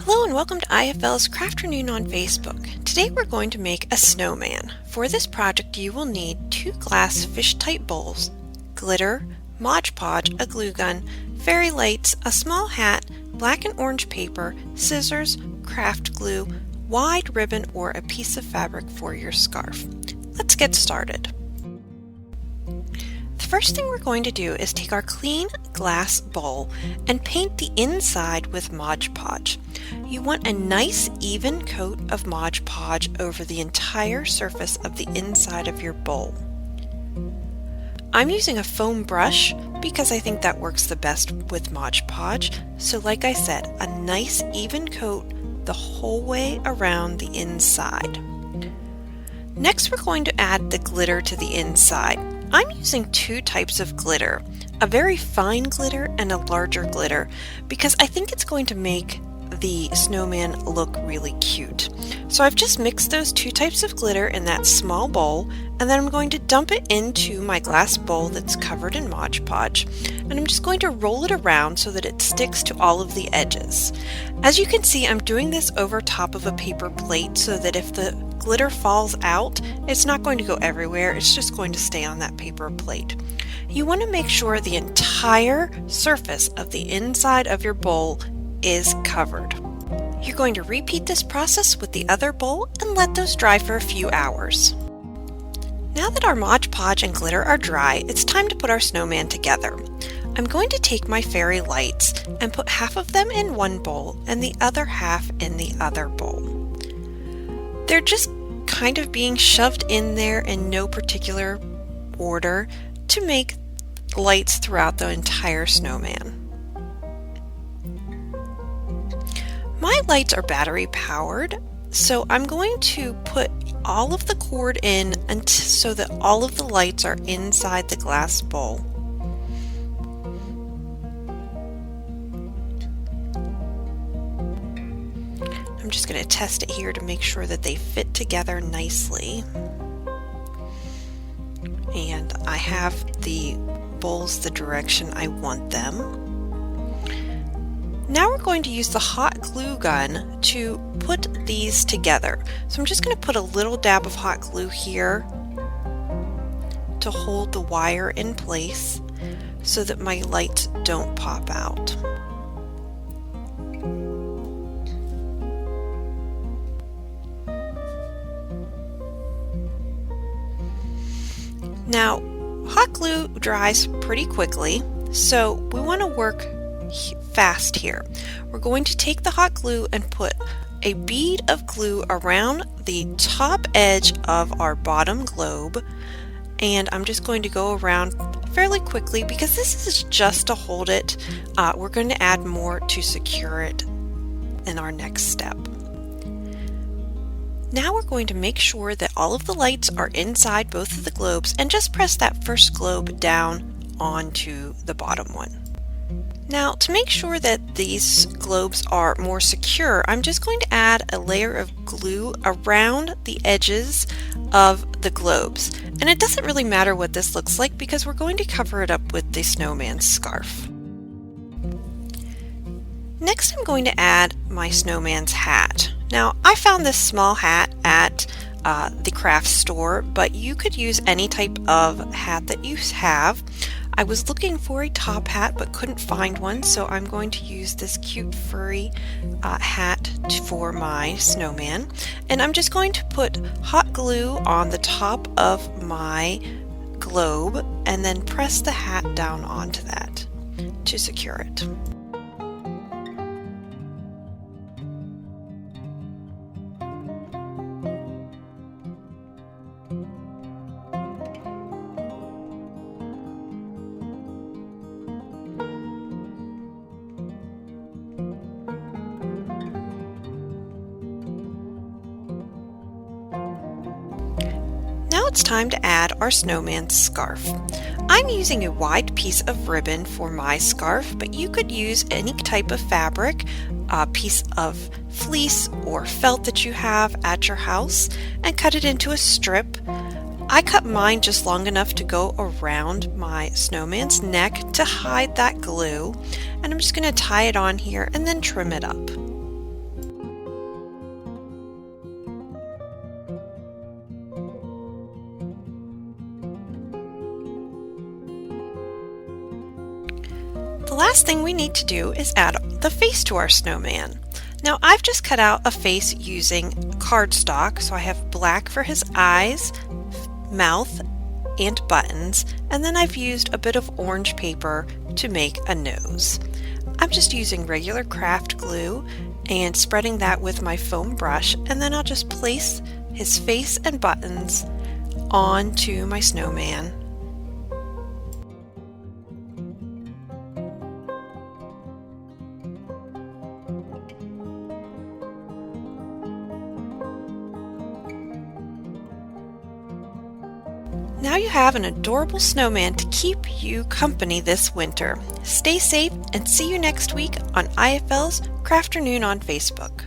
Hello and welcome to IFL's Crafternoon on Facebook. Today we're going to make a snowman. For this project you will need 2 glass fish-type bowls, glitter, Mod Podge, a glue gun, fairy lights, a small hat, black and orange paper, scissors, craft glue, wide ribbon or a piece of fabric for your scarf. Let's get started. The first thing we're going to do is take our clean glass bowl and paint the inside with Mod Podge. You want a nice even coat of Mod Podge over the entire surface of the inside of your bowl. I'm using a foam brush because I think that works the best with Mod Podge, so like I said, a nice even coat the whole way around the inside. Next we're going to add the glitter to the inside. I'm using 2 types of glitter, a very fine glitter and a larger glitter, because I think it's going to make the snowman look really cute. So I've just mixed those 2 types of glitter in that small bowl, and then I'm going to dump it into my glass bowl that's covered in Mod Podge, and I'm just going to roll it around so that it sticks to all of the edges. As you can see, I'm doing this over top of a paper plate so that if the glitter falls out, it's not going to go everywhere, it's just going to stay on that paper plate. You want to make sure the entire surface of the inside of your bowl is covered. You're going to repeat this process with the other bowl and let those dry for a few hours. Now that our Mod Podge and glitter are dry, it's time to put our snowman together. I'm going to take my fairy lights and put half of them in one bowl and the other half in the other bowl. They're just kind of being shoved in there in no particular order to make lights throughout the entire snowman. My lights are battery powered, so I'm going to put all of the cord in so that all of the lights are inside the glass bowl. I'm just going to test it here to make sure that they fit together nicely. And I have the bowls the direction I want them. Now we're going to use the hot glue gun to put these together. So I'm just going to put a little dab of hot glue here to hold the wire in place so that my lights don't pop out. Now, hot glue dries pretty quickly, so we want to work fast here. We're going to take the hot glue and put a bead of glue around the top edge of our bottom globe, and I'm just going to go around fairly quickly because this is just to hold it. We're going to add more to secure it in our next step. Now we're going to make sure that all of the lights are inside both of the globes and just press that first globe down onto the bottom one. Now, to make sure that these globes are more secure, I'm just going to add a layer of glue around the edges of the globes. And it doesn't really matter what this looks like because we're going to cover it up with the snowman's scarf. Next, I'm going to add my snowman's hat. Now, I found this small hat at the craft store, but you could use any type of hat that you have. I was looking for a top hat but couldn't find one, so I'm going to use this cute furry hat for my snowman. And I'm just going to put hot glue on the top of my globe and then press the hat down onto that to secure it. Now it's time to add our snowman's scarf. I'm using a wide piece of ribbon for my scarf, but you could use any type of fabric, a piece of fleece or felt that you have at your house, and cut it into a strip. I cut mine just long enough to go around my snowman's neck to hide that glue, and I'm just going to tie it on here and then trim it up. last thing we need to do is add the face to our snowman. Now I've just cut out a face using cardstock, so I have black for his eyes, mouth, and buttons, and then I've used a bit of orange paper to make a nose. I'm just using regular craft glue and spreading that with my foam brush, and then I'll just place his face and buttons onto my snowman. Now you have an adorable snowman to keep you company this winter. Stay safe and see you next week on IFL's Crafternoon on Facebook.